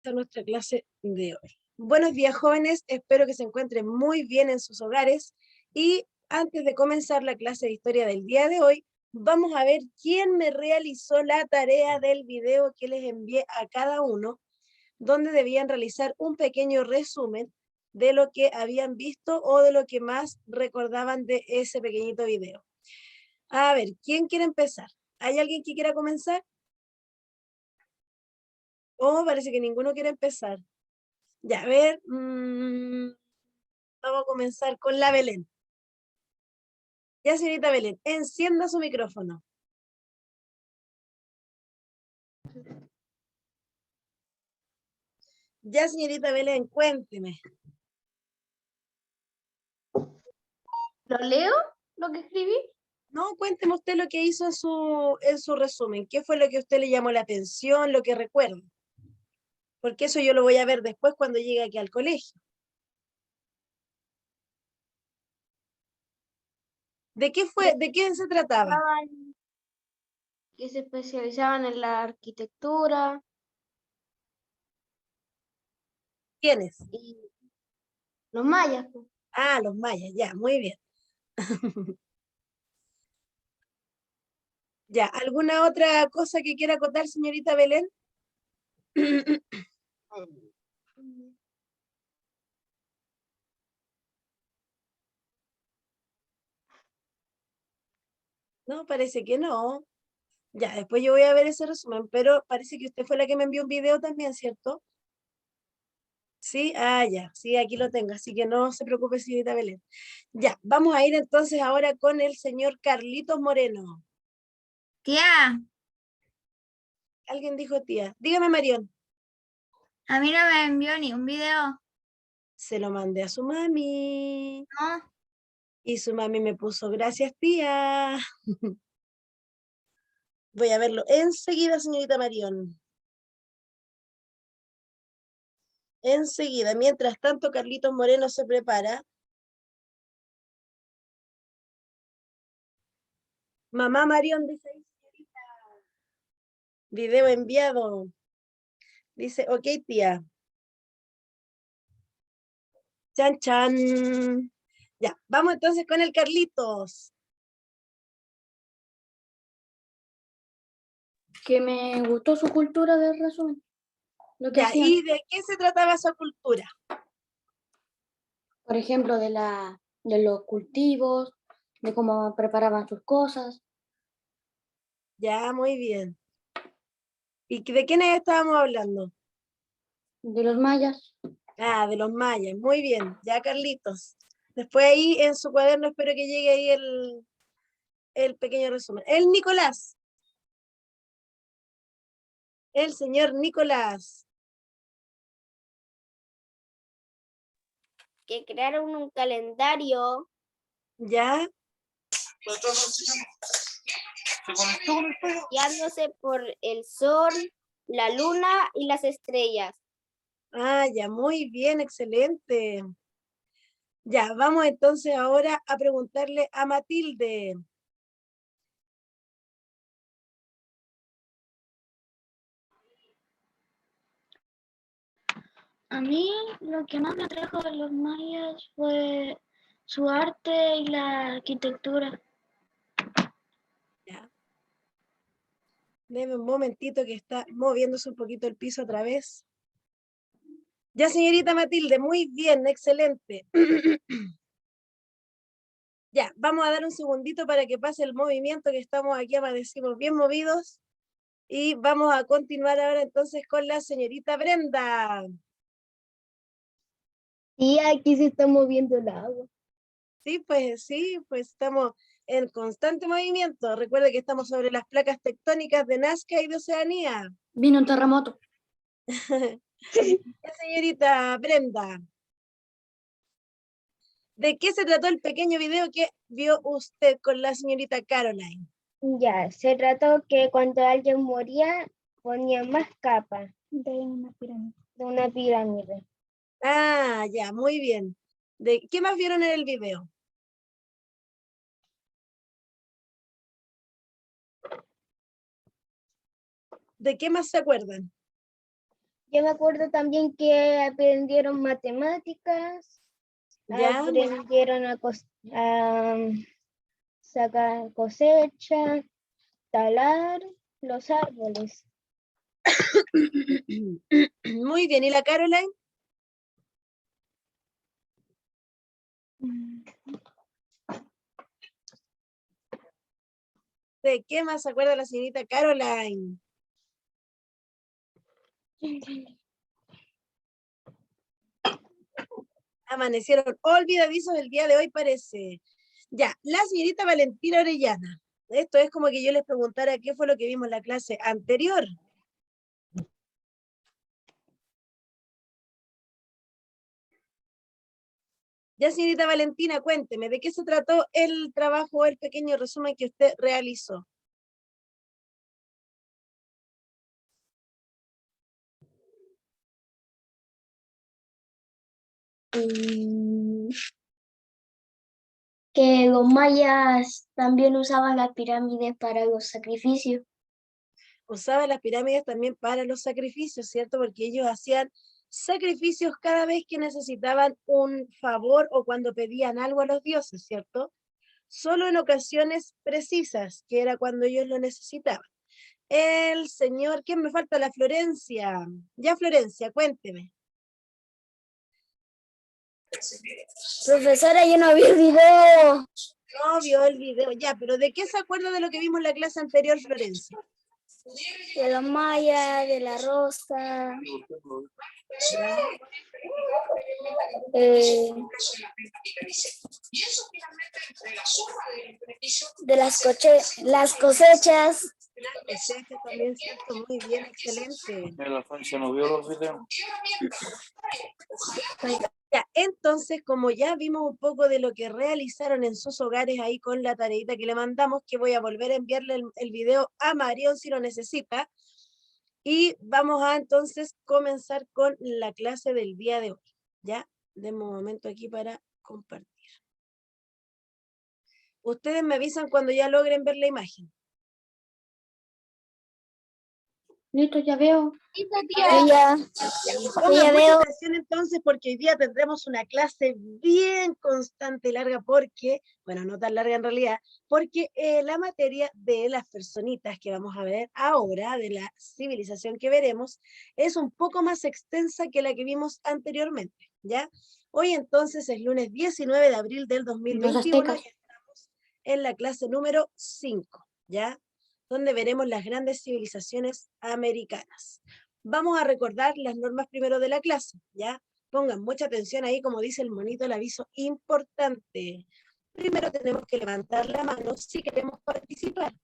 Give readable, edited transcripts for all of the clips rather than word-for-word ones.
A nuestra clase de hoy. Buenos días, jóvenes, espero que se encuentren muy bien en sus hogares y antes de comenzar la clase de historia del día de hoy, vamos a ver quién me realizó la tarea del video que les envié a cada uno, donde debían realizar un pequeño resumen de lo que habían visto o de lo que más recordaban de ese pequeñito video. A ver, ¿quién quiere empezar? ¿Hay alguien que quiera comenzar? Oh, parece que ninguno quiere empezar. Ya, a ver, vamos a comenzar con la Belén. Ya, señorita Belén, encienda su micrófono. Ya, señorita Belén, cuénteme. ¿Lo leo, lo que escribí? No, cuénteme usted lo que hizo en su resumen. ¿Qué fue lo que a usted le llamó la atención, lo que recuerda? Porque eso yo lo voy a ver después cuando llegue aquí al colegio. ¿De qué se trataba? Que se especializaban en la arquitectura ¿Quiénes? y los mayas, pues. Ah, los mayas, ya, muy bien. Ya, ¿alguna otra cosa que quiera acotar, señorita Belén? No, parece que no. Ya, después yo voy a ver ese resumen, pero parece que usted fue la que me envió un video también, ¿cierto? Sí, ya, sí, aquí lo tengo, así que no se preocupe, señorita Belén. Ya, vamos a ir entonces ahora con el señor Carlitos Moreno. Tía, Alguien dijo tía. Dígame, Marión. a mí no me envió ni un video. Se lo mandé a su mami. No, Y su mami me puso, gracias, tía. Voy a verlo enseguida, señorita Marión. Enseguida. Mientras tanto, Carlitos Moreno se prepara. Mamá Marión, dice ahí, señorita. Video enviado. Dice, ok, tía. Chan, chan. Ya, vamos entonces con el Carlitos. Que me gustó su cultura del resumen. Lo que Ya, hacían, ¿y de qué se trataba esa cultura? por ejemplo, de los cultivos, de cómo preparaban sus cosas, Ya, muy bien. ¿Y de quiénes estábamos hablando? de los mayas. Ah, de los mayas. Muy bien. Ya, Carlitos. Después ahí en su cuaderno espero que llegue ahí el pequeño resumen. El Nicolás. El señor Nicolás. Que crearon un calendario Ya, guiándose por el sol, la luna y las estrellas. ya, muy bien, excelente. Ya, vamos entonces ahora a preguntarle a Matilde. A mí lo que más me atrajo de los mayas fue su arte y la arquitectura. Ya, deme un momentito que está moviéndose un poquito el piso otra vez. Ya, señorita Matilde, muy bien, excelente. Ya, vamos a dar un segundito para que pase el movimiento, que estamos aquí, amanecimos bien movidos. Y vamos a continuar ahora entonces con la señorita Brenda. Y aquí se está moviendo el agua. Sí, pues estamos en constante movimiento. Recuerde que estamos sobre las placas tectónicas de Nazca y de Oceanía. Vino un terremoto. Ya, señorita Brenda, ¿de qué se trató el pequeño video que vio usted con la señorita Caroline? Ya, se trató que cuando alguien moría, ponían más capas De una pirámide. de una pirámide. Ya, muy bien. ¿De qué más vieron en el video? ¿De qué más se acuerdan? Yo me acuerdo también que aprendieron matemáticas, ¿Ya? aprendieron a sacar cosecha, talar los árboles. Muy bien, ¿y la Caroline? ¿De qué más se acuerda la señorita Caroline? Amanecieron olvidadizos el día de hoy, parece. Ya, la señorita Valentina Orellana. Esto es como que yo les preguntara qué fue lo que vimos en la clase anterior. Ya, señorita Valentina, cuénteme, ¿de qué se trató el trabajo, el pequeño resumen que usted realizó? Que los mayas también usaban las pirámides para los sacrificios. Usaba las pirámides también para los sacrificios, ¿cierto? Porque ellos hacían sacrificios cada vez que necesitaban un favor o cuando pedían algo a los dioses, ¿cierto? Solo en ocasiones precisas, que era cuando ellos lo necesitaban. El señor, ¿quién me falta? La Florencia. Ya, Florencia, cuénteme. Profesora, yo no vi el video. No vio el video, ya, pero ¿de qué se acuerda de lo que vimos en la clase anterior, Florencia? De los mayas, de la rosa. De las cosechas. Cosecha también, ¿cierto? Muy bien, excelente. Se nos vio los videos. Ya, entonces, como ya vimos un poco de lo que realizaron en sus hogares ahí con la tareita que le mandamos, que voy a volver a enviarle el video a Marión si lo necesita, y vamos a entonces comenzar con la clase del día de hoy, ¿ya? Demos un momento aquí para compartir. Ustedes me avisan cuando ya logren ver la imagen. Listo, ya veo. Ya, pongan ya mucha veo. atención entonces porque hoy día tendremos una clase bien constante y larga porque, bueno, no tan larga en realidad, porque la materia de las personitas que vamos a ver ahora, de la civilización que veremos, es un poco más extensa que la que vimos anteriormente, ¿ya? Hoy entonces es lunes 19 de abril del 2021 y estamos en la clase número 5, ¿ya? Donde veremos las grandes civilizaciones americanas. Vamos a recordar las normas primero de la clase, ¿ya? Pongan mucha atención ahí, como dice el monito, el aviso importante. Primero tenemos que levantar la mano si queremos participar.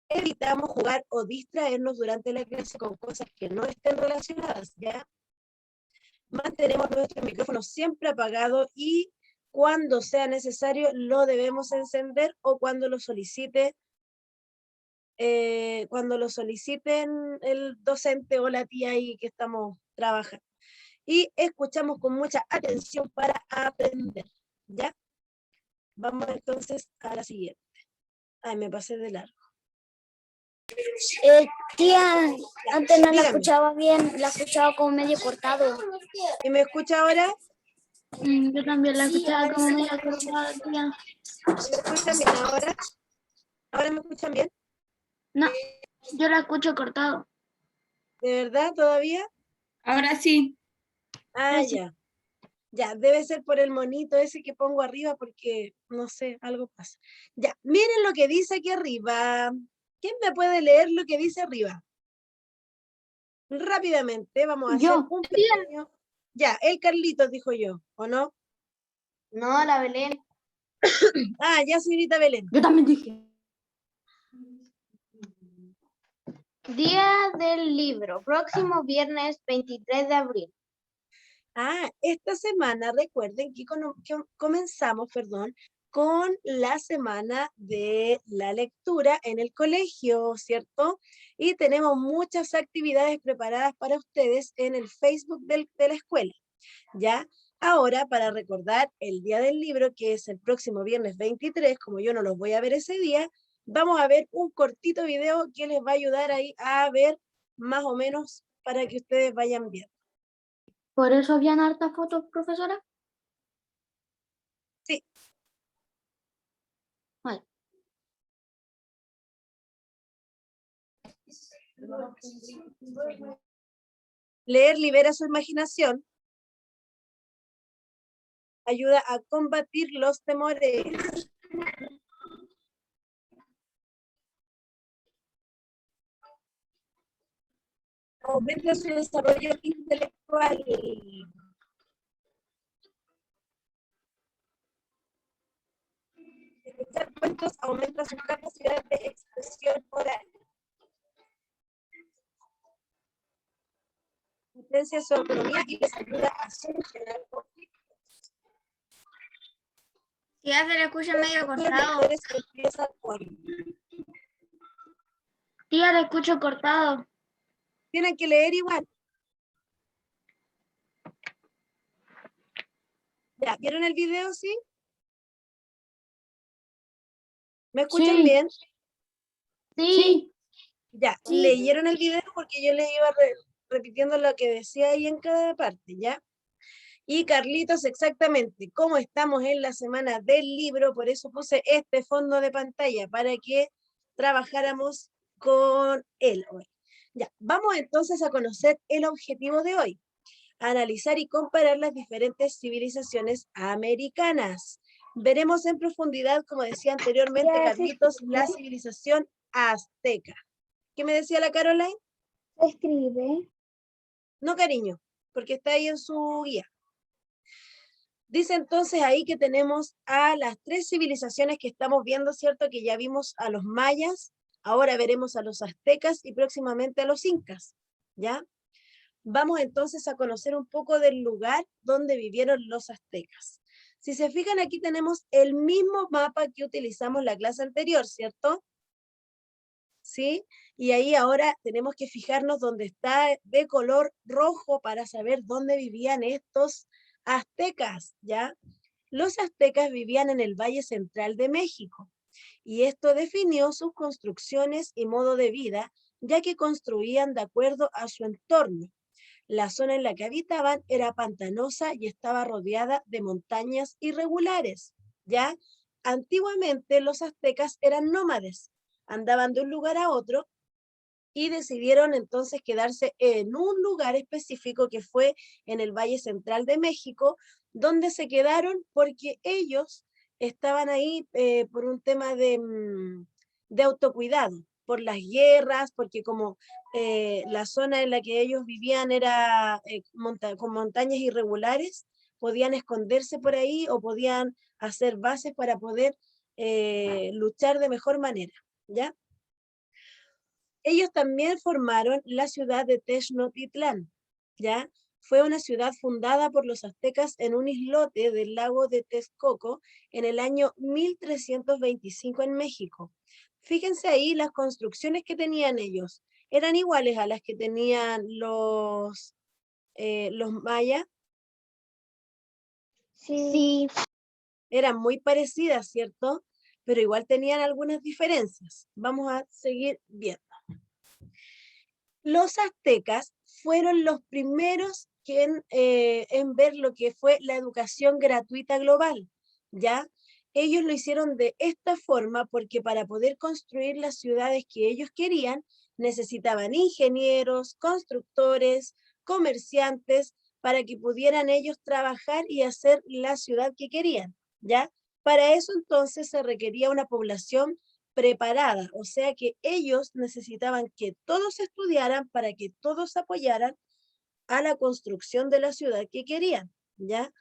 Evitamos jugar o distraernos durante la clase con cosas que no estén relacionadas, ¿ya? Mantenemos nuestro micrófono siempre apagado y cuando sea necesario lo debemos encender o cuando lo soliciten el docente o la tía ahí que estamos trabajando. Y escuchamos con mucha atención para aprender, ¿ya? Vamos entonces a la siguiente. Ay, me pasé de largo. Tía, antes no la Dígame. escuchaba bien, la escuchaba como medio cortado. ¿Y me escucha ahora? Yo también la Sí, escuchaba ahora como sí media la escucho. cortada, tía. ¿Me escuchan bien ahora? ¿Ahora me escuchan bien? No, yo la escucho cortado. ¿De verdad todavía? Ahora sí. Ah, Sí. ya. Ya, debe ser por el monito ese que pongo arriba porque, no sé, algo pasa. Ya, miren lo que dice aquí arriba. ¿Quién me puede leer lo que dice arriba? Rápidamente, vamos a hacer Yo. un pequeño... Ya, el Carlitos dijo yo, ¿o no? No, la Belén. Ah, ya, señorita Belén. Yo también dije. Día del libro, próximo viernes 23 de abril. Ah, esta semana, recuerden que comenzamos, con la semana de la lectura en el colegio, ¿cierto? Y tenemos muchas actividades preparadas para ustedes en el Facebook de la escuela, ¿ya? Ahora, para recordar el Día del Libro, que es el próximo viernes 23, como yo no los voy a ver ese día, vamos a ver un cortito video que les va a ayudar ahí a ver más o menos para que ustedes vayan viendo. ¿Por eso habían hartas fotos, profesora? Sí. Vale. Leer libera su imaginación, ayuda a combatir los temores. Aumenta su desarrollo intelectual. Escuchar cuentos aumenta su capacidad de expresión oral. Potencia su autonomía y les ayuda a solucionar conflictos. Ya se le escucha medio Los cortado. lectores empiezan con... Tía, le escucho cortado. Tienen que leer igual. Ya, ¿vieron el video, sí? ¿Me escuchan Sí. bien? Sí. Ya, Sí. leyeron el video porque yo les iba repitiendo lo que decía ahí en cada parte, ¿ya? Y Carlitos, exactamente, como estamos en la semana del libro, por eso puse este fondo de pantalla, para que trabajáramos con él hoy. Ya, vamos entonces a conocer el objetivo de hoy. Analizar y comparar las diferentes civilizaciones americanas. Veremos en profundidad, como decía anteriormente Carlitos, la civilización azteca. ¿Qué me decía la Caroline? Escribe. No, cariño, porque está ahí en su guía. Dice entonces ahí que tenemos a las 3 civilizaciones que estamos viendo, ¿cierto? Que ya vimos a los mayas, ahora veremos a los aztecas y próximamente a los incas, ¿ya? Vamos entonces a conocer un poco del lugar donde vivieron los aztecas. Si se fijan, aquí tenemos el mismo mapa que utilizamos la clase anterior, ¿cierto? ¿Sí? Y ahí ahora tenemos que fijarnos dónde está de color rojo para saber dónde vivían estos aztecas, ¿ya? Los aztecas vivían en el Valle Central de México y esto definió sus construcciones y modo de vida, ya que construían de acuerdo a su entorno. La zona en la que habitaban era pantanosa y estaba rodeada de montañas irregulares, ¿ya? Antiguamente los aztecas eran nómades, andaban de un lugar a otro y decidieron entonces quedarse en un lugar específico que fue en el Valle Central de México, donde se quedaron porque ellos estaban ahí por un tema de autocuidado, por las guerras, porque como la zona en la que ellos vivían era con montañas irregulares, podían esconderse por ahí o podían hacer bases para poder luchar de mejor manera, ¿ya? Ellos también formaron la ciudad de Tenochtitlán, ¿ya? Fue una ciudad fundada por los aztecas en un islote del lago de Texcoco en el año 1325 en México. Fíjense ahí las construcciones que tenían ellos. Eran iguales a las que tenían los mayas. Sí. Eran muy parecidas, ¿cierto? Pero igual tenían algunas diferencias. Vamos a seguir viendo. Los aztecas fueron los primeros en ver lo que fue la educación gratuita global, ¿ya? Ellos lo hicieron de esta forma porque para poder construir las ciudades que ellos querían, necesitaban ingenieros, constructores, comerciantes, para que pudieran ellos trabajar y hacer la ciudad que querían, ¿ya? Para eso entonces se requería una población preparada, o sea que ellos necesitaban que todos estudiaran para que todos apoyaran a la construcción de la ciudad que querían, ¿ya?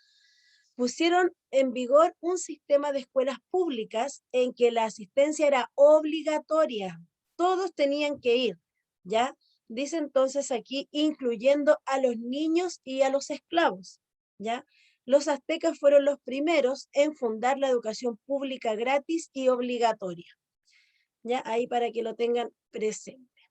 Pusieron en vigor un sistema de escuelas públicas en que la asistencia era obligatoria, todos tenían que ir, ¿ya? Dice entonces aquí, incluyendo a los niños y a los esclavos, ¿ya? Los aztecas fueron los primeros en fundar la educación pública gratis y obligatoria. ¿Ya? Ahí para que lo tengan presente.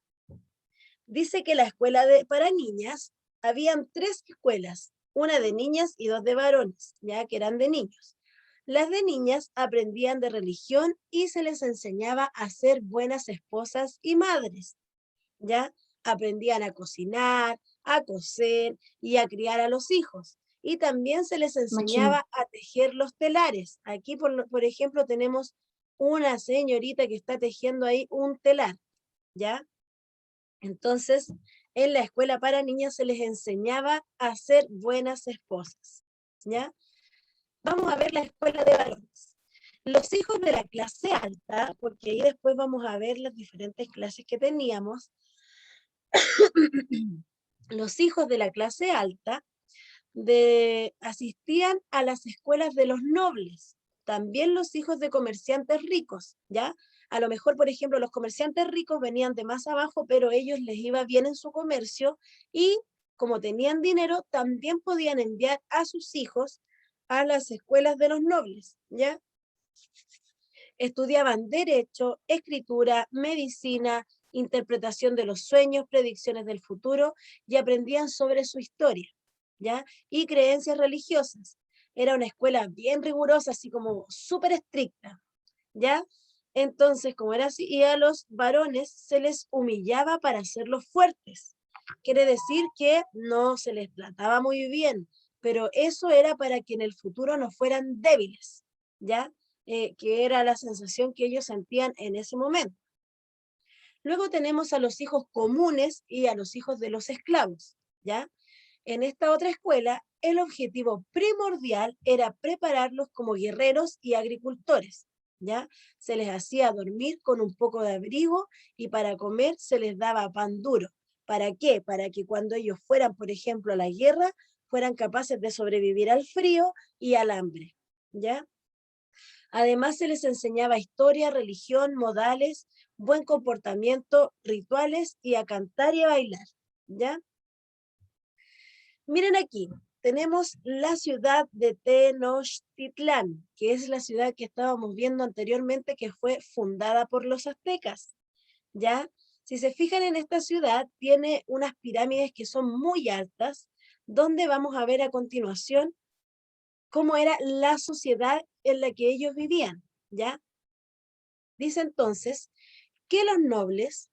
Dice que la escuela para niñas, habían 3 escuelas, una de niñas y 2 de varones, ya que eran de niños. Las de niñas aprendían de religión y se les enseñaba a ser buenas esposas y madres, ¿ya? aprendían a cocinar, a coser y a criar a los hijos. Y también se les enseñaba a tejer los telares. Aquí, por ejemplo, tenemos una señorita que está tejiendo ahí un telar, ¿ya? Entonces, en la escuela para niñas se les enseñaba a ser buenas esposas, ¿ya? Vamos a ver la escuela de varones. Los hijos de la clase alta, porque ahí después vamos a ver las diferentes clases que teníamos, los hijos de la clase alta asistían a las escuelas de los nobles, también los hijos de comerciantes ricos, ¿ya? A lo mejor, por ejemplo, los comerciantes ricos venían de más abajo, pero ellos les iba bien en su comercio y como tenían dinero, también podían enviar a sus hijos a las escuelas de los nobles, ¿ya? Estudiaban derecho, escritura, medicina, interpretación de los sueños, predicciones del futuro y aprendían sobre su historia, ¿ya? Y creencias religiosas. Era una escuela bien rigurosa, así como súper estricta, ¿ya? Entonces, como era así, y a los varones se les humillaba para hacerlos fuertes. Quiere decir que no se les trataba muy bien, pero eso era para que en el futuro no fueran débiles, ¿ya? Que era la sensación que ellos sentían en ese momento. Luego tenemos a los hijos comunes y a los hijos de los esclavos, ¿ya? En esta otra escuela, el objetivo primordial era prepararlos como guerreros y agricultores, ¿ya? Se les hacía dormir con un poco de abrigo y para comer se les daba pan duro. ¿Para qué? Para que cuando ellos fueran, por ejemplo, a la guerra, fueran capaces de sobrevivir al frío y al hambre, ¿ya? Además se les enseñaba historia, religión, modales, buen comportamiento, rituales y a cantar y a bailar, ¿ya? Miren aquí, tenemos la ciudad de Tenochtitlán, que es la ciudad que estábamos viendo anteriormente que fue fundada por los aztecas, ¿ya? Si se fijan en esta ciudad, tiene unas pirámides que son muy altas, donde vamos a ver a continuación cómo era la sociedad en la que ellos vivían, ¿ya? Dice entonces que los nobles,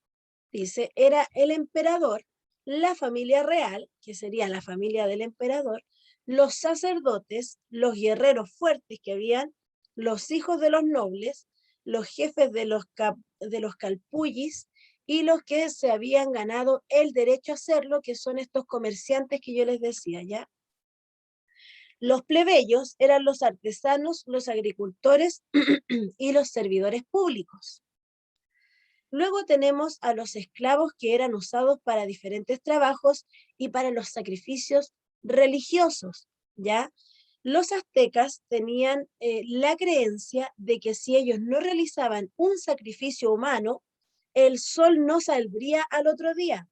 dice, era el emperador, la familia real, que sería la familia del emperador, los sacerdotes, los guerreros fuertes que habían, los hijos de los nobles, los jefes de los calpullis y los que se habían ganado el derecho a hacerlo, que son estos comerciantes que yo les decía, ¿ya? Los plebeyos eran los artesanos, los agricultores y los servidores públicos. Luego tenemos a los esclavos que eran usados para diferentes trabajos y para los sacrificios religiosos, ¿ya? Los aztecas tenían la creencia de que si ellos no realizaban un sacrificio humano, el sol no saldría al otro día.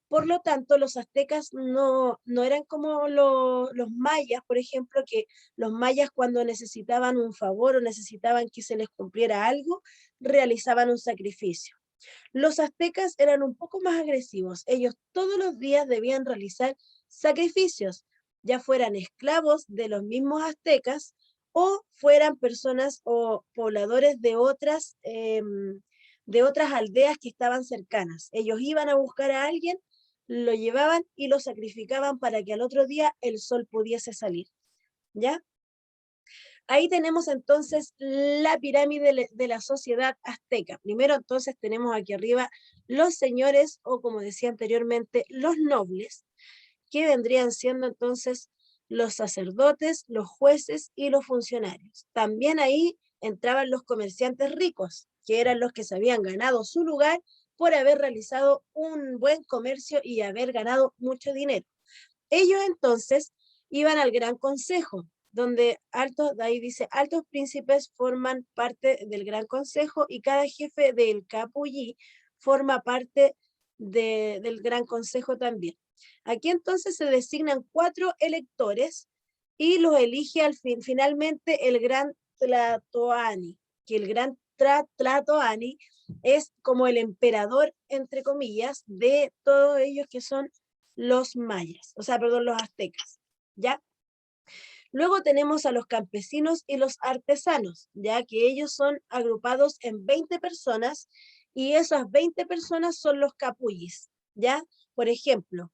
Por lo tanto, los aztecas no eran como los mayas, por ejemplo, que los mayas cuando necesitaban un favor o necesitaban que se les cumpliera algo, realizaban un sacrificio. Los aztecas eran un poco más agresivos. Ellos todos los días debían realizar sacrificios, ya fueran esclavos de los mismos aztecas o fueran personas o pobladores de otras aldeas que estaban cercanas. Ellos iban a buscar a alguien, lo llevaban y lo sacrificaban para que al otro día el sol pudiese salir, ¿ya? Ahí tenemos entonces la pirámide de la sociedad azteca. Primero entonces tenemos aquí arriba los señores, o como decía anteriormente, los nobles, que vendrían siendo entonces los sacerdotes, los jueces y los funcionarios. También ahí entraban los comerciantes ricos, que eran los que se habían ganado su lugar por haber realizado un buen comercio y haber ganado mucho dinero. Ellos entonces iban al Gran Consejo, donde ahí dice, altos príncipes forman parte del Gran Consejo y cada jefe del capullí forma parte del Gran Consejo también. Aquí entonces se designan 4 electores y los elige finalmente el Gran Tlatoani, que el Gran Tlatoani es como el emperador, entre comillas, de todos ellos que son los mayas, o sea, perdón, los aztecas, ¿ya? Luego tenemos a los campesinos y los artesanos, ya que ellos son agrupados en 20 personas y esas 20 personas son los capullis, ¿ya? Por ejemplo,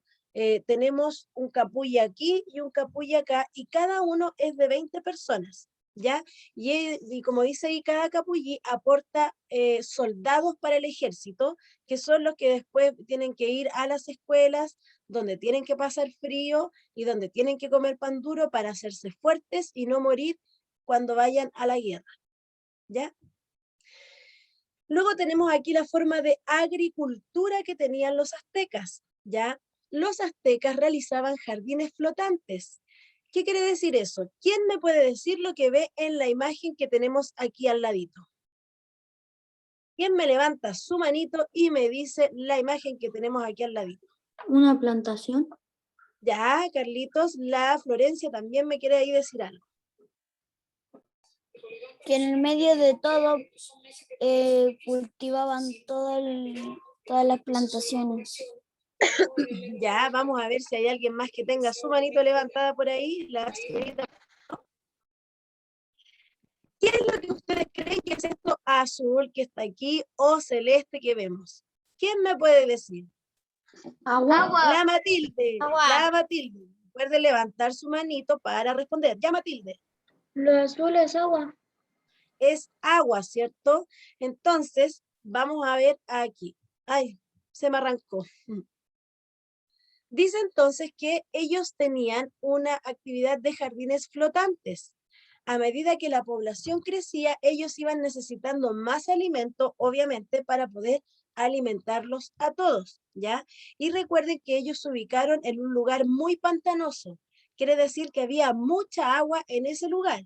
tenemos un capulli aquí y un capulli acá, y cada uno es de 20 personas, ¿ya? Y como dice ahí, cada capulli aporta soldados para el ejército, que son los que después tienen que ir a las escuelas, donde tienen que pasar frío y donde tienen que comer pan duro para hacerse fuertes y no morir cuando vayan a la guerra, ¿ya? Luego tenemos aquí la forma de agricultura que tenían los aztecas, ¿ya? Los aztecas realizaban jardines flotantes. ¿Qué quiere decir eso? ¿Quién me puede decir lo que ve en la imagen que tenemos aquí al ladito? ¿Quién me levanta su manito y me dice la imagen que tenemos aquí al ladito? Una plantación. Ya, Carlitos, la Florencia también me quiere ahí decir algo. Que en el medio de todo cultivaban todas las plantaciones. Ya, vamos a ver si hay alguien más que tenga su manito levantada por ahí. La señorita. ¿Qué es lo que ustedes creen que es esto azul que está aquí o celeste que vemos? ¿Quién me puede decir? Agua. La Matilde. Agua. La Matilde. Recuerde levantar su manito para responder. Ya, Matilde. Lo azul es agua. Es agua, ¿cierto? Entonces, vamos a ver aquí. Ay, se me arrancó. Dice entonces que ellos tenían una actividad de jardines flotantes. A medida que la población crecía, ellos iban necesitando más alimento, obviamente, para poder alimentarlos a todos, ¿ya? Y recuerden que ellos se ubicaron en un lugar muy pantanoso. Quiere decir que había mucha agua en ese lugar.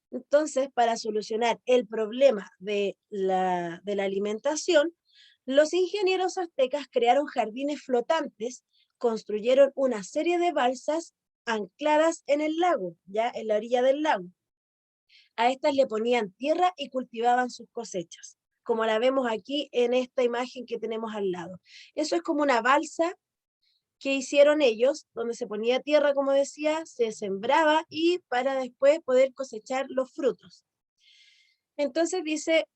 Entonces, para solucionar el problema de la alimentación, los ingenieros aztecas crearon jardines flotantes, construyeron una serie de balsas ancladas en el lago, ya en la orilla del lago. A estas le ponían tierra y cultivaban sus cosechas, como la vemos aquí en esta imagen que tenemos al lado. Eso es como una balsa que hicieron ellos, donde se ponía tierra, como decía, se sembraba y para después poder cosechar los frutos. Entonces dice,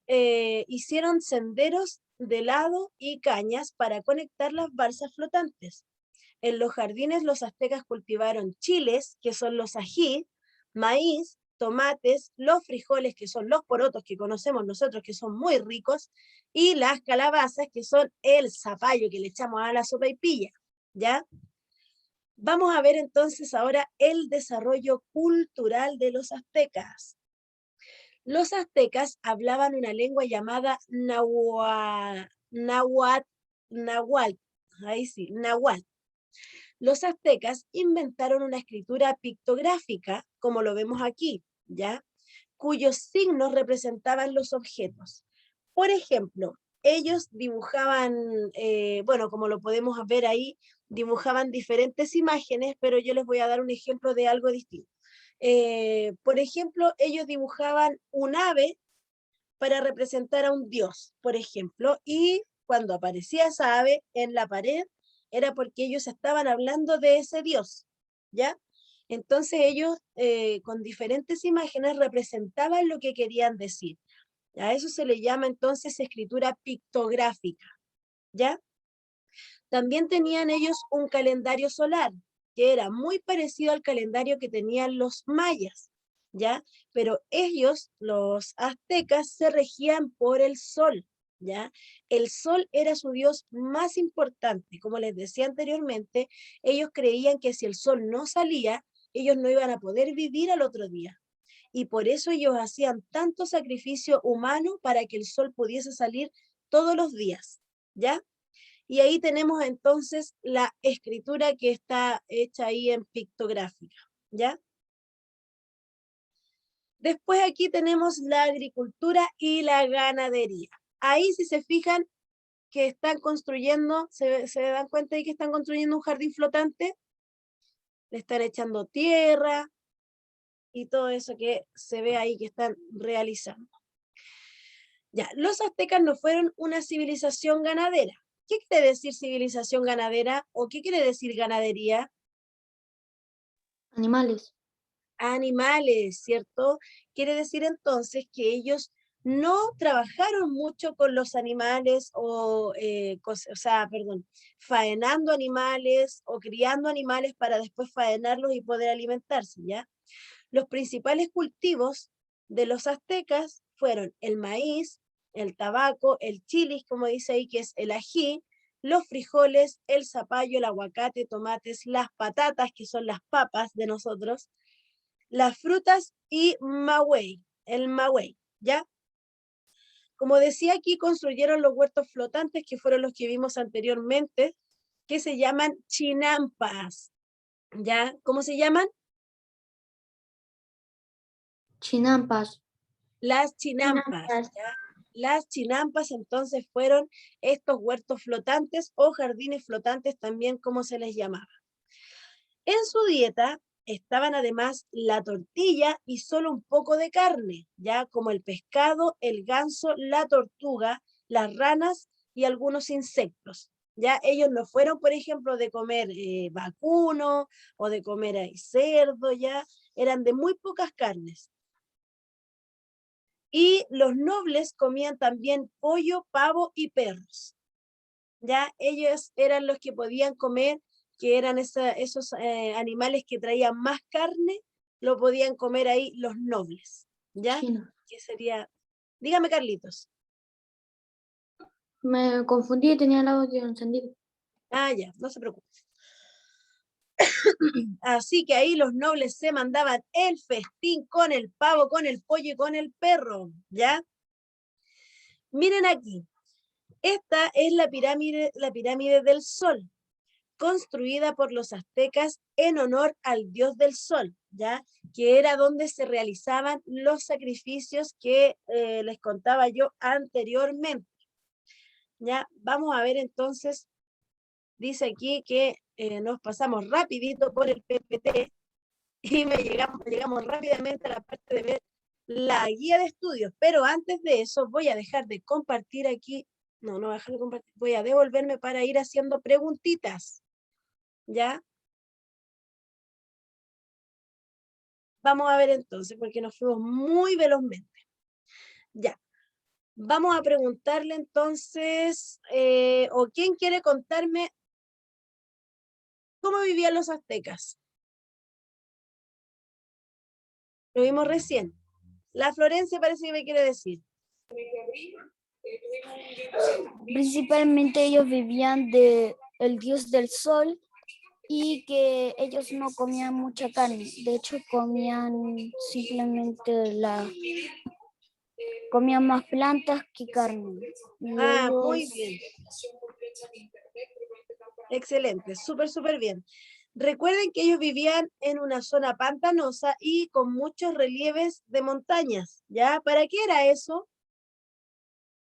hicieron senderos de lado y cañas para conectar las balsas flotantes. En los jardines los aztecas cultivaron chiles, que son los ají, maíz, tomates, los frijoles, que son los porotos que conocemos nosotros, que son muy ricos, y las calabazas, que son el zapallo que le echamos a la sopaipilla, ¿ya? Vamos a ver entonces ahora el desarrollo cultural de los aztecas. Los aztecas hablaban una lengua llamada náhuatl, ahí sí, náhuatl. Los aztecas inventaron una escritura pictográfica, como lo vemos aquí, ¿ya? Cuyos signos representaban los objetos. Por ejemplo, ellos dibujaban, bueno, como lo podemos ver ahí, dibujaban diferentes imágenes, pero yo les voy a dar un ejemplo de algo distinto. Por ejemplo, ellos dibujaban un ave para representar a un dios, por ejemplo, y cuando aparecía esa ave en la pared, era porque ellos estaban hablando de ese dios, ¿ya? Entonces ellos con diferentes imágenes representaban lo que querían decir. A eso se le llama entonces escritura pictográfica, ¿ya? También tenían ellos un calendario solar, que era muy parecido al calendario que tenían los mayas, ¿ya? Pero ellos, los aztecas, se regían por el sol, ¿ya? El sol era su dios más importante. Como les decía anteriormente, ellos creían que si el sol no salía, ellos no iban a poder vivir al otro día. Y por eso ellos hacían tanto sacrificio humano para que el sol pudiese salir todos los días, ¿ya? Y ahí tenemos entonces la escritura que está hecha ahí en pictográfica, ¿ya? Después aquí tenemos la agricultura y la ganadería. Ahí si se fijan que están construyendo, se dan cuenta de que están construyendo un jardín flotante, le están echando tierra y todo eso que se ve ahí que están realizando. Ya, los aztecas no fueron una civilización ganadera. ¿Qué quiere decir civilización ganadera o qué quiere decir ganadería? Animales. Animales, ¿cierto? Quiere decir entonces que ellos no trabajaron mucho con los animales faenando animales o criando animales para después faenarlos y poder alimentarse, ¿ya? Los principales cultivos de los aztecas fueron el maíz, el tabaco, el chilis, como dice ahí, que es el ají, los frijoles, el zapallo, el aguacate, tomates, las patatas, que son las papas de nosotros, las frutas y el maguey, ¿ya? Como decía aquí, construyeron los huertos flotantes, que fueron los que vimos anteriormente, que se llaman chinampas, ¿ya? ¿Cómo se llaman? Chinampas. Las chinampas, ¿ya? Las chinampas entonces fueron estos huertos flotantes o jardines flotantes también, como se les llamaba. En su dieta estaban además la tortilla y solo un poco de carne, ya como el pescado, el ganso, la tortuga, las ranas y algunos insectos. Ya ellos no fueron, por ejemplo, de comer vacuno o de comer cerdo, ya eran de muy pocas carnes. Y los nobles comían también pollo, pavo y perros. Ya ellos eran los que podían comer, que eran esos animales que traían más carne, lo podían comer ahí los nobles. ¿Ya? China. Que sería, dígame Carlitos. Me confundí, tenía el audio encendido. Ah, ya, no se preocupe. Así que ahí los nobles se mandaban el festín con el pavo, con el pollo y con el perro, ¿ya? Miren aquí, esta es la pirámide del Sol, construida por los aztecas en honor al dios del sol, ¿ya? Que era donde se realizaban los sacrificios que les contaba yo anteriormente. ¿Ya? Vamos a ver entonces, dice aquí que nos pasamos rapidito por el PPT y llegamos rápidamente a la parte de ver la guía de estudios, pero antes de eso voy a dejar de compartir aquí, no voy a dejar de compartir, voy a devolverme para ir haciendo preguntitas. ¿Ya? Vamos a ver entonces, porque nos fuimos muy velozmente. Ya. Vamos a preguntarle entonces, o quién quiere contarme cómo vivían los aztecas. Lo vimos recién. La Florencia parece que me quiere decir. Principalmente ellos vivían del dios del sol y que ellos no comían mucha carne. De hecho, comían comían más plantas que carne. Y Muy ellos- bien. Excelente, súper bien. Recuerden que ellos vivían en una zona pantanosa y con muchos relieves de montañas, ¿ya? ¿Para qué era eso?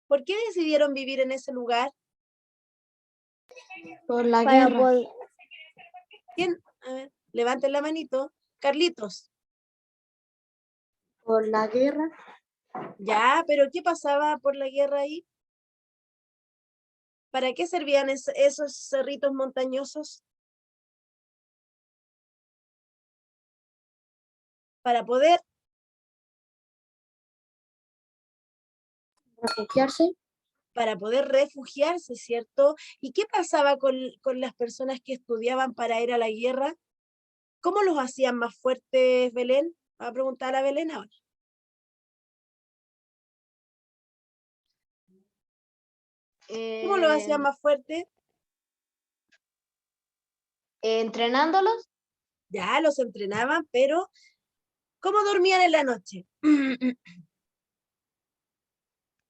¿Por qué decidieron vivir en ese lugar? Por la para guerra. poder- ¿Quién? A ver, levanten la manito. Carlitos. Por la guerra. Ya, pero ¿qué pasaba por la guerra ahí? ¿Para qué servían esos cerritos montañosos? Para poder, Refugiarse. refugiarse, ¿cierto? ¿Y qué pasaba con las personas que estudiaban para ir a la guerra? ¿Cómo los hacían más fuertes, Belén? Va a preguntar a Belén ahora. ¿Cómo los hacían más fuertes? Entrenándolos. Ya, los entrenaban, pero ¿cómo dormían en la noche?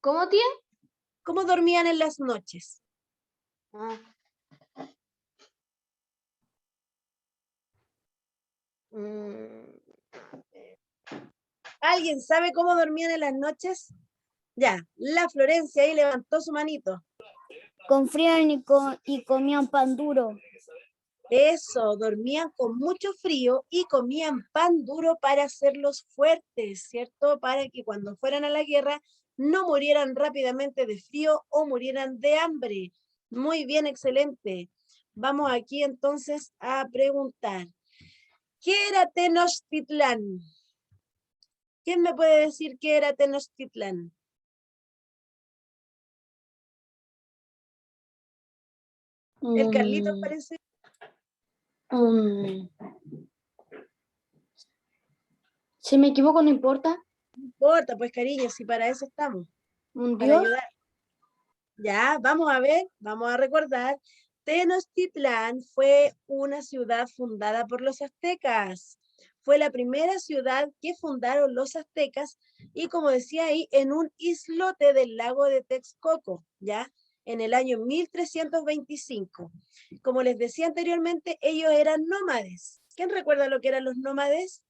¿Cómo, tía? ¿Cómo dormían en las noches? Ah. ¿Alguien sabe cómo dormían en las noches? Ya, la Florencia ahí levantó su manito. con frío y comían pan duro. Eso, dormían con mucho frío y comían pan duro para hacerlos fuertes, ¿cierto? Para que cuando fueran a la guerra no murieran rápidamente de frío o murieran de hambre. Muy bien, excelente. Vamos aquí entonces a preguntar. ¿Qué era Tenochtitlán? ¿Quién me puede decir qué era Tenochtitlán? El Carlitos Mm, parece. mm, si me equivoco, no importa. No importa, pues cariño, si para eso estamos, ¿Un para dios? ayudar. Ya, vamos a ver, vamos a recordar. Tenochtitlán fue una ciudad fundada por los aztecas. Fue la primera ciudad que fundaron los aztecas y como decía ahí, en un islote del lago de Texcoco, ¿ya? En el año 1325. Como les decía anteriormente, ellos eran nómades. ¿Quién recuerda lo que eran los nómades?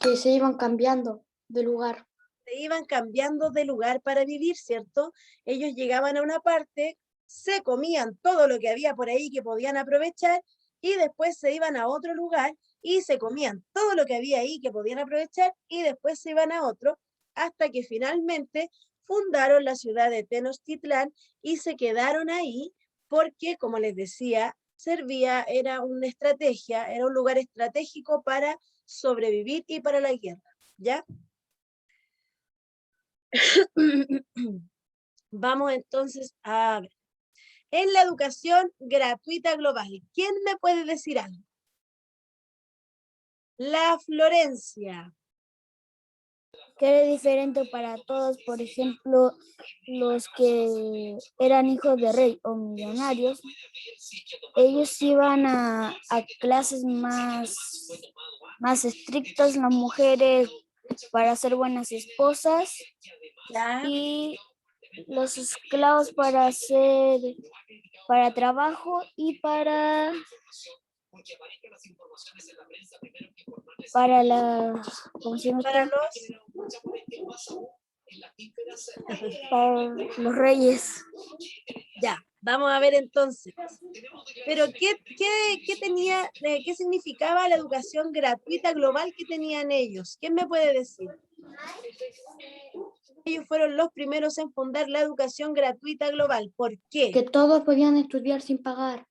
Que se iban cambiando de lugar. Se iban cambiando de lugar para vivir, ¿cierto? Ellos llegaban a una parte, se comían todo lo que había por ahí que podían aprovechar y después se iban a otro lugar y se comían todo lo que había ahí que podían aprovechar y después se iban a otro hasta que finalmente fundaron la ciudad de Tenochtitlán y se quedaron ahí porque, como les decía, servía, era una estrategia, era un lugar estratégico para sobrevivir y para la guerra, ¿ya? Vamos entonces a ver. En la educación gratuita global, ¿quién me puede decir algo? La Florencia. Que era diferente para todos, por ejemplo, los que eran hijos de rey o millonarios, ellos iban a clases más estrictas, las mujeres para ser buenas esposas ¿Ya? y los esclavos para trabajo y para la, ¿cómo se llama Para esto? los, Para los reyes. ya, vamos a ver entonces. Pero ¿qué tenía, qué significaba la educación gratuita global que tenían ellos? ¿Quién me puede decir? Ellos fueron los primeros en fundar la educación gratuita global. ¿Por qué? Que todos podían estudiar sin pagar.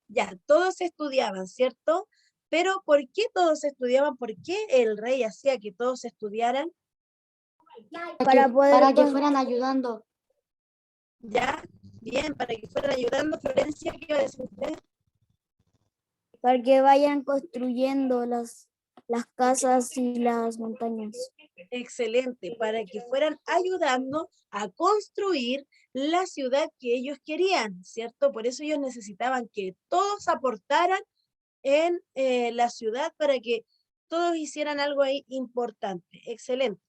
Ya, todos estudiaban, ¿cierto? Pero ¿por qué todos estudiaban? ¿Por qué el rey hacía que todos estudiaran? Para que fueran ayudando. Ya, bien, para que fueran ayudando. Florencia, ¿qué iba a decir usted? Para que vayan construyendo las casas y las montañas. Excelente, para que fueran ayudando a construir la ciudad que ellos querían, ¿cierto? Por eso ellos necesitaban que todos aportaran en la ciudad para que todos hicieran algo ahí importante. Excelente.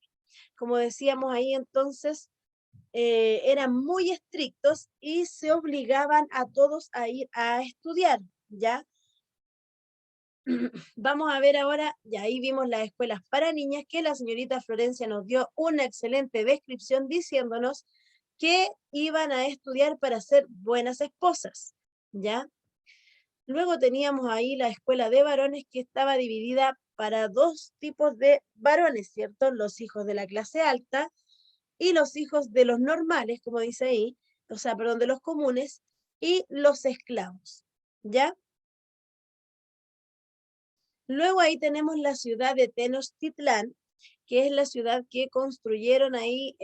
Como decíamos ahí entonces, eran muy estrictos y se obligaban a todos a ir a estudiar, ¿ya? Vamos a ver ahora, y ahí vimos las escuelas para niñas, que la señorita Florencia nos dio una excelente descripción diciéndonos que iban a estudiar para ser buenas esposas, ¿ya? Luego teníamos ahí la escuela de varones que estaba dividida para dos tipos de varones, ¿cierto? Los hijos de la clase alta y los hijos de los normales, como dice ahí, o sea, perdón, de los comunes, y los esclavos, ¿ya? Luego ahí tenemos la ciudad de Tenochtitlán, que es la ciudad que construyeron ahí,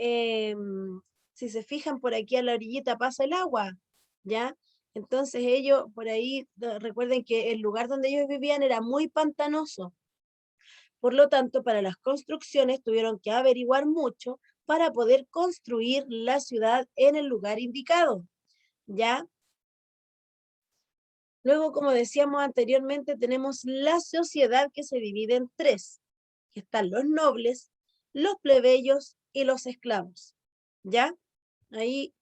si se fijan por aquí a la orillita pasa el agua, ¿ya? Entonces ellos por ahí, recuerden que el lugar donde ellos vivían era muy pantanoso. Por lo tanto, para las construcciones tuvieron que averiguar mucho para poder construir la ciudad en el lugar indicado, ¿ya? Luego, como decíamos anteriormente, tenemos la sociedad que se divide en tres, que están los nobles, los plebeyos y los esclavos, ¿ya? Ahí,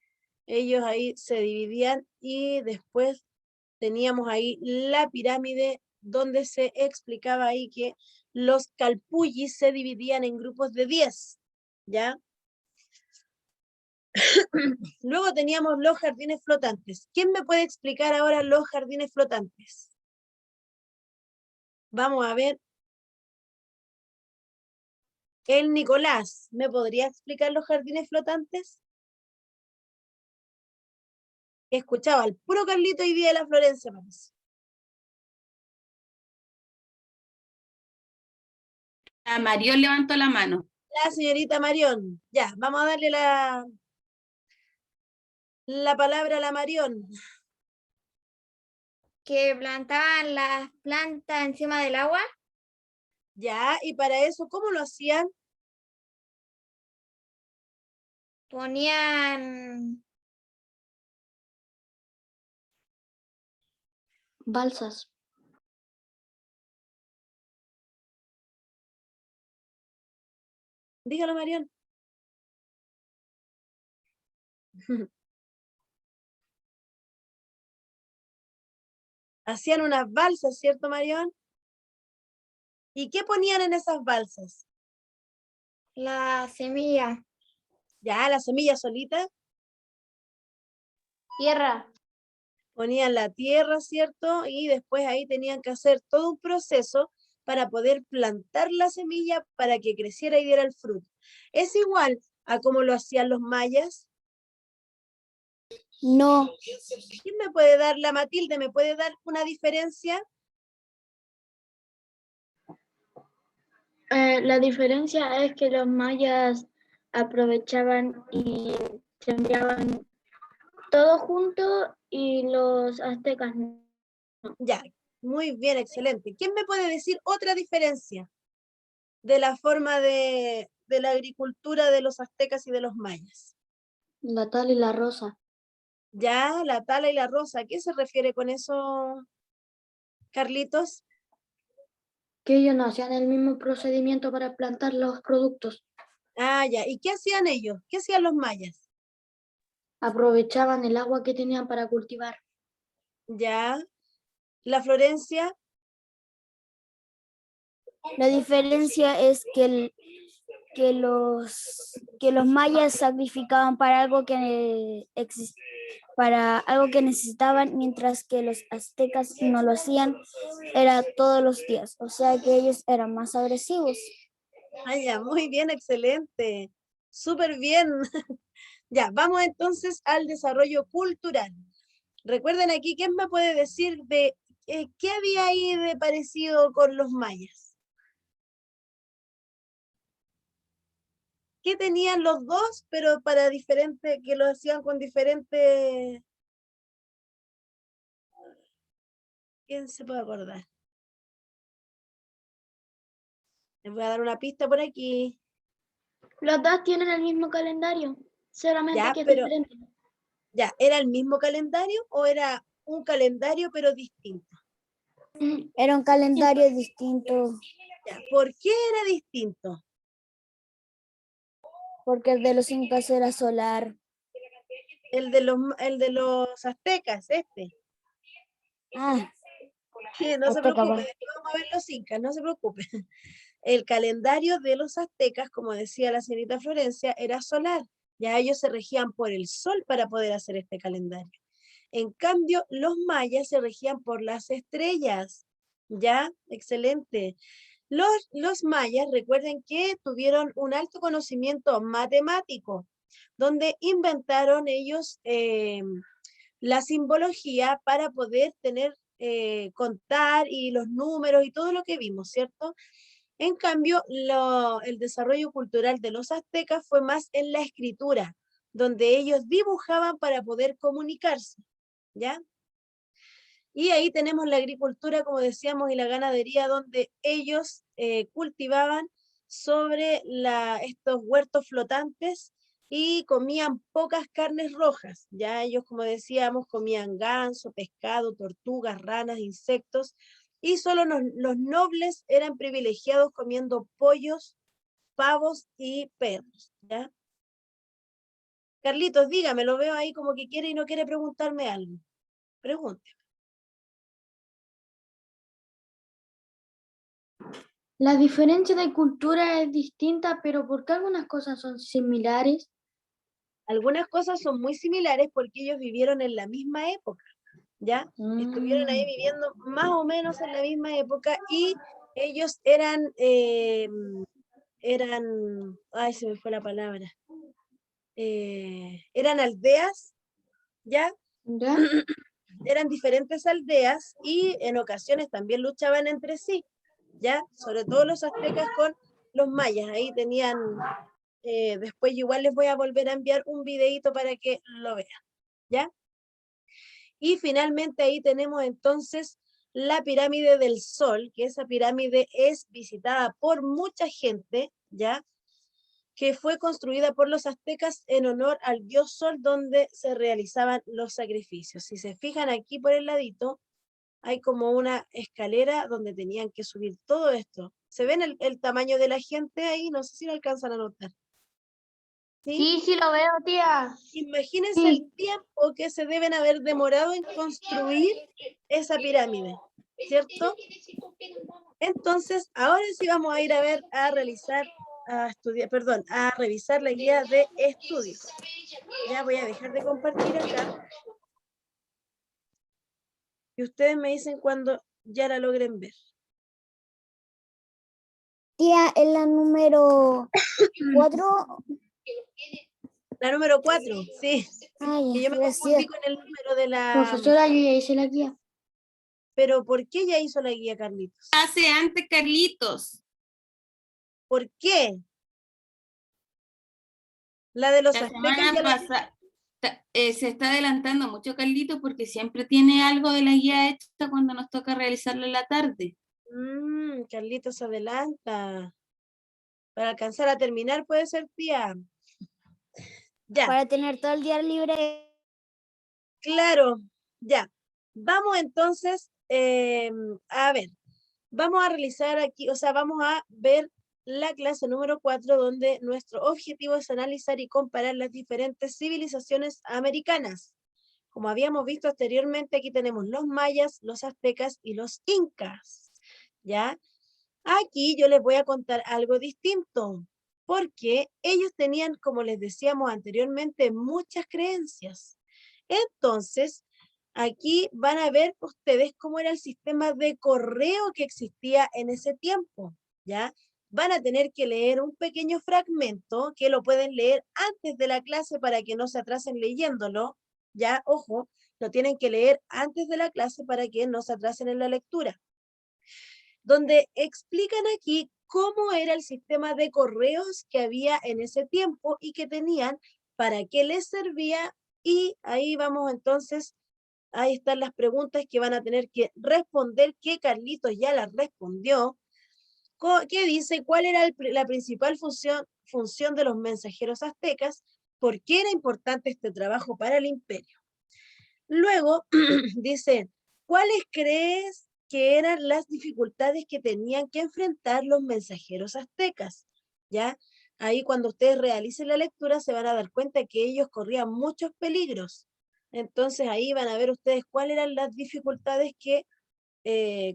ellos ahí se dividían y después teníamos ahí la pirámide donde se explicaba ahí que los calpullis se dividían en grupos de 10, ¿ya? Luego teníamos los jardines flotantes. ¿Quién me puede explicar ahora los jardines flotantes? Vamos a ver. El Nicolás, ¿me podría explicar los jardines flotantes? Escuchaba al puro Carlito y día de la Florencia, parece. A Marión levantó la mano. La señorita Marión. Ya, vamos a darle La palabra la Marión. Que plantaban las plantas encima del agua. Ya, y para eso, ¿cómo lo hacían? Ponían Balsas. Dígalo, Marión. Hacían unas balsas, ¿cierto, Marión? ¿Y qué ponían en esas balsas? la semilla. Ya, la semilla solita. Tierra. Ponían la tierra, ¿cierto? Y después ahí tenían que hacer todo un proceso para poder plantar la semilla para que creciera y diera el fruto. ¿Es igual a cómo lo hacían los mayas? No, ¿Quién me puede dar, la Matilde, me puede dar una diferencia? La diferencia es que los mayas aprovechaban y sembraban todo junto y los aztecas no. Ya, muy bien, excelente. ¿Quién me puede decir otra diferencia de la forma de la agricultura de los aztecas y de los mayas? La tal y la rosa. Ya, la tala y la rosa, ¿a qué se refiere con eso, Carlitos? Que ellos no hacían el mismo procedimiento para plantar los productos. Ah, ya, ¿y qué hacían ellos? ¿Qué hacían los mayas? Aprovechaban el agua que tenían para cultivar. Ya, la Florencia, la diferencia es que los mayas sacrificaban para algo para algo que necesitaban, mientras que los aztecas no lo hacían, era todos los días, o sea que ellos eran más agresivos. ah, ya, muy bien, excelente, súper bien. Ya, vamos entonces al desarrollo cultural. Recuerden aquí, ¿quién me puede decir de qué había ahí de parecido con los mayas? ¿Qué tenían los dos, pero para diferente, que lo hacían con diferente? ¿Quién se puede acordar? Les voy a dar una pista por aquí. Los dos tienen el mismo calendario, solamente Ya, que es pero diferente. ya, ¿era el mismo calendario o era un calendario pero distinto? Era un calendario distinto, Ya, ¿por qué era distinto? porque el de los incas era solar. El de los aztecas, este. Ah, No se azteca, preocupe, va. después vamos a ver los incas, no se preocupe. El calendario de los aztecas, como decía la señorita Florencia, era solar. Ya ellos se regían por el sol para poder hacer este calendario. En cambio, los mayas se regían por las estrellas. ¿Ya? Excelente. Los mayas, recuerden que tuvieron un alto conocimiento matemático, donde inventaron ellos la simbología para poder contar y los números y todo lo que vimos, ¿cierto? En cambio, el desarrollo cultural de los aztecas fue más en la escritura, donde ellos dibujaban para poder comunicarse, ¿ya? Y ahí tenemos la agricultura, como decíamos, y la ganadería, donde ellos cultivaban sobre estos huertos flotantes y comían pocas carnes rojas. Ya ellos, como decíamos, comían ganso, pescado, tortugas, ranas, insectos, y solo los nobles eran privilegiados comiendo pollos, pavos y perros. ¿Ya? Carlitos, dígame, lo veo ahí como que quiere y no quiere preguntarme algo. Pregunte. La diferencia de cultura es distinta, pero ¿por qué algunas cosas son similares? Algunas cosas son muy similares porque ellos vivieron en la misma época, ¿ya? Estuvieron ahí viviendo más o menos en la misma época y ellos ay, se me fue la palabra, eran aldeas, ¿ya? ¿Ya? Eran diferentes aldeas y en ocasiones también luchaban entre sí, ¿ya? Sobre todo los aztecas con los mayas, ahí tenían, después igual les voy a volver a enviar un videíto para que lo vean. ¿ya? Y finalmente ahí tenemos entonces la pirámide del Sol, que esa pirámide es visitada por mucha gente, ¿ya? Que fue construida por los aztecas en honor al dios Sol, donde se realizaban los sacrificios. Si se fijan aquí por el ladito, hay como una escalera donde tenían que subir todo esto. ¿Se ven el tamaño de la gente ahí? No sé si lo alcanzan a notar. ¿Sí? Sí, sí lo veo, tía. Imagínense el tiempo que se deben haber demorado en construir esa pirámide, ¿cierto? Entonces, ahora sí vamos a ir a ver, a realizar, a estudiar, perdón, a revisar la guía de estudios. Ya voy a dejar de compartir acá. Y ustedes me dicen cuando ya la logren ver. Tía, es la número 4. La número 4, sí. Ay, Que yo me gracias. confundí con el número de la... Profesora, yo ya hice la guía. Pero ¿por qué ya hizo la guía, Carlitos? Hace antes Carlitos. ¿Por qué? La de los La aztecas semana ya la... pasada se está adelantando mucho Carlitos porque siempre tiene algo de la guía hecha cuando nos toca realizarla en la tarde. Carlitos se adelanta. Para alcanzar a terminar puede ser, tía. Ya, Para tener todo el día libre. claro, ya. Vamos entonces a ver. Vamos a realizar aquí, o sea, vamos a ver la clase número 4, donde nuestro objetivo es analizar y comparar las diferentes civilizaciones americanas. Como habíamos visto anteriormente, aquí tenemos los mayas, los aztecas y los incas. ¿Ya? Aquí yo les voy a contar algo distinto, porque ellos tenían, como les decíamos anteriormente, muchas creencias. Entonces, aquí van a ver ustedes cómo era el sistema de correo que existía en ese tiempo, ¿ya? Van a tener que leer un pequeño fragmento que lo pueden leer antes de la clase para que no se atrasen leyéndolo, ¿ya? Ojo, lo tienen que leer antes de la clase para que no se atrasen en la lectura, donde explican aquí cómo era el sistema de correos que había en ese tiempo y que tenían, para qué les servía, y ahí vamos entonces, ahí están las preguntas que van a tener que responder, que Carlitos ya las respondió, que dice cuál era la principal función de los mensajeros aztecas, por qué era importante este trabajo para el imperio. Luego dice, ¿cuáles crees que eran las dificultades que tenían que enfrentar los mensajeros aztecas? ¿Ya? Ahí cuando ustedes realicen la lectura se van a dar cuenta que ellos corrían muchos peligros. Entonces ahí van a ver ustedes cuáles eran las dificultades que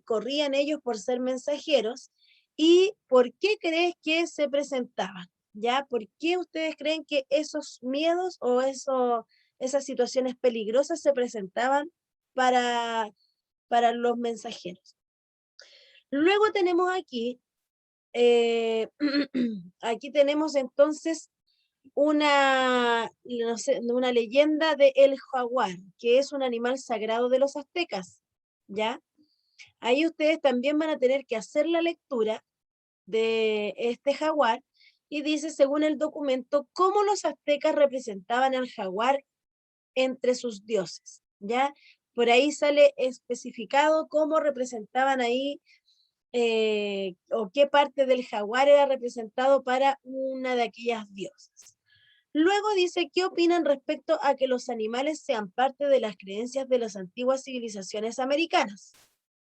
corrían ellos por ser mensajeros y por qué crees que se presentaban. ¿Ya? ¿Por qué ustedes creen que esos miedos o esas situaciones peligrosas se presentaban para los mensajeros? Luego tenemos aquí, aquí tenemos entonces una, no sé, una leyenda de el jaguar, que es un animal sagrado de los aztecas, ¿ya? Ahí ustedes también van a tener que hacer la lectura de este jaguar y dice, según el documento, cómo los aztecas representaban al jaguar entre sus dioses, ¿ya? Por ahí sale especificado cómo representaban ahí o qué parte del jaguar era representado para una de aquellas diosas. Luego dice, ¿qué opinan respecto a que los animales sean parte de las creencias de las antiguas civilizaciones americanas?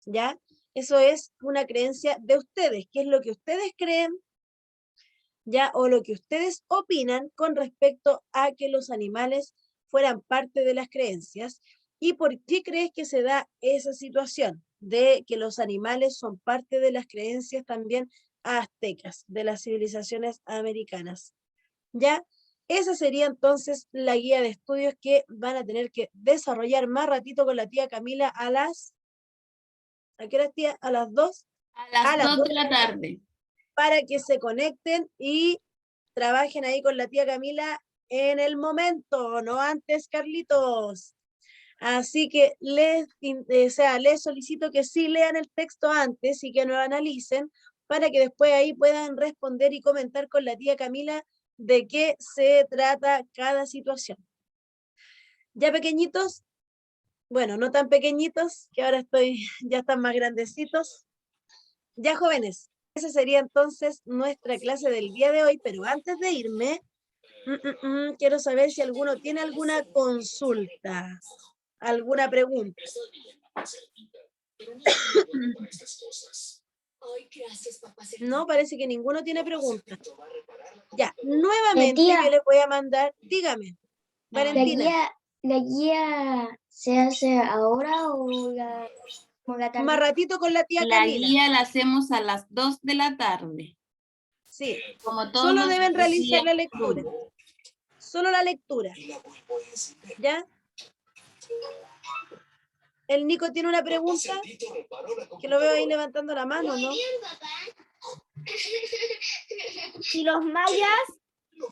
¿Ya? Eso es una creencia de ustedes. ¿Qué es lo que ustedes creen? ¿Ya? O lo que ustedes opinan con respecto a que los animales fueran parte de las creencias. ¿Y por qué crees que se da esa situación de que los animales son parte de las creencias también aztecas, de las civilizaciones americanas? ¿Ya? Esa sería entonces la guía de estudios que van a tener que desarrollar más ratito con la tía Camila a las... ¿A qué hora, tía? ¿A las 2? A las 2 de la tarde. Para que se conecten y trabajen ahí con la tía Camila en el momento, no antes, Carlitos. Así que les solicito que sí lean el texto antes y que lo analicen para que después ahí puedan responder y comentar con la tía Camila de qué se trata cada situación. ¿Ya pequeñitos? Bueno, no tan pequeñitos, que ahora ya están más grandecitos. Ya jóvenes, esa sería entonces nuestra clase del día de hoy, pero antes de irme, quiero saber si alguno tiene alguna consulta, alguna pregunta. No, parece que ninguno tiene preguntas. Ya, nuevamente tía. yo les voy a mandar, dígame, Valentina, ¿La guía se hace ahora o la tarde? más ratito con la tía La Camila. guía la hacemos a las 2 de la tarde. Sí, Como todos solo los deben realizar días la lectura. lunes. Solo la lectura. ¿Ya? El Nico tiene una pregunta, que lo veo ahí levantando la mano, ¿no? Si los mayas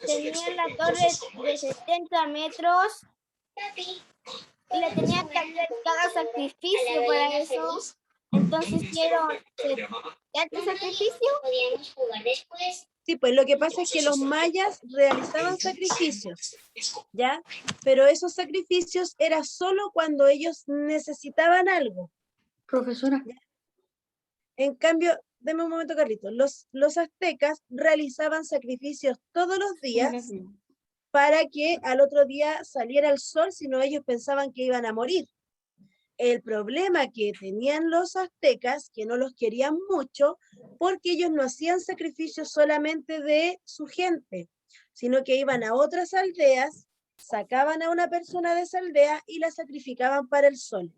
tenían la torre de 70 metros y le tenían que hacer cada sacrificio para eso, entonces hicieron 70 sacrificios. Sí, pues lo que pasa es que los mayas realizaban sacrificios, ¿ya? Pero esos sacrificios era solo cuando ellos necesitaban algo. Profesora. En cambio, deme un momento, Carlitos, los aztecas realizaban sacrificios todos los días para que al otro día saliera el sol, si no ellos pensaban que iban a morir. El problema que tenían los aztecas, que no los querían mucho, porque ellos no hacían sacrificios solamente de su gente, sino que iban a otras aldeas, sacaban a una persona de esa aldea y la sacrificaban para el sol.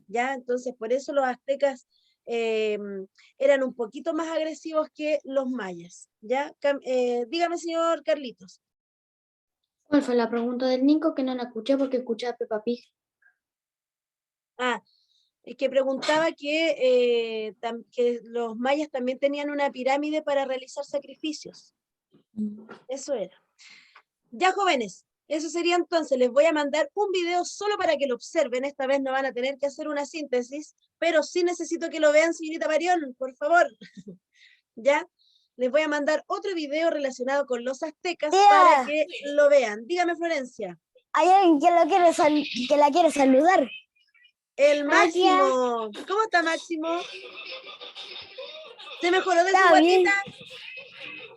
¿Ya? Entonces, por eso los aztecas eran un poquito más agresivos que los mayas. ¿Ya? Dígame, señor Carlitos. ¿Cuál fue la pregunta del Nico que no la escuché porque escuché a Peppa Pig? Ah, es que preguntaba que los mayas también tenían una pirámide para realizar sacrificios. Eso era. Ya, jóvenes, eso sería entonces. Les voy a mandar un video solo para que lo observen. Esta vez no van a tener que hacer una síntesis, pero sí necesito que lo vean, señorita Marión, por favor. ¿Ya? Les voy a mandar otro video relacionado con los aztecas para que lo vean. Dígame, Florencia. Hay alguien que que la quiere saludar. El Máximo. ¿Cómo está, Máximo? ¿Se mejoró de su Está bien. guatita?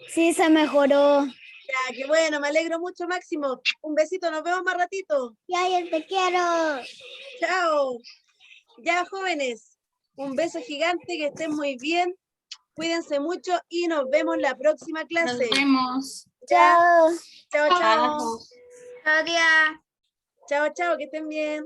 Sí, se mejoró. Ya, qué bueno, me alegro mucho, Máximo. Un besito, nos vemos más ratito. Ya, yo te quiero. Chao. Ya, jóvenes, un beso gigante, que estén muy bien. Cuídense mucho y nos vemos la próxima Nos clase. vemos. Ya. Chao. Chao, chao. Chao. Chao, tía. Chao, chao, que estén bien.